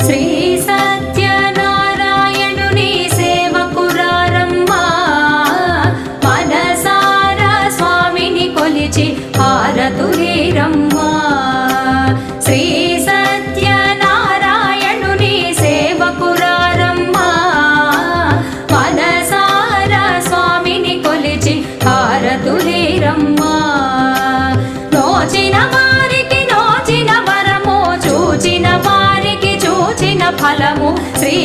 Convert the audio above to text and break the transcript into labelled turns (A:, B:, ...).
A: శ్రీ సత్యనారాయణుని సేవకురారమ్మా మనసారా స్వామిని కొలిచి హారతులేరమ్మా శ్రీ సత్యనారాయణుని సేవకురారమ్మా మనసారా స్వామిని కొలిచి హారతులేరమ్మా నోచిన వారికి నోచిన వరము చూచిన వారికి చూచిన ఫలము శ్రీ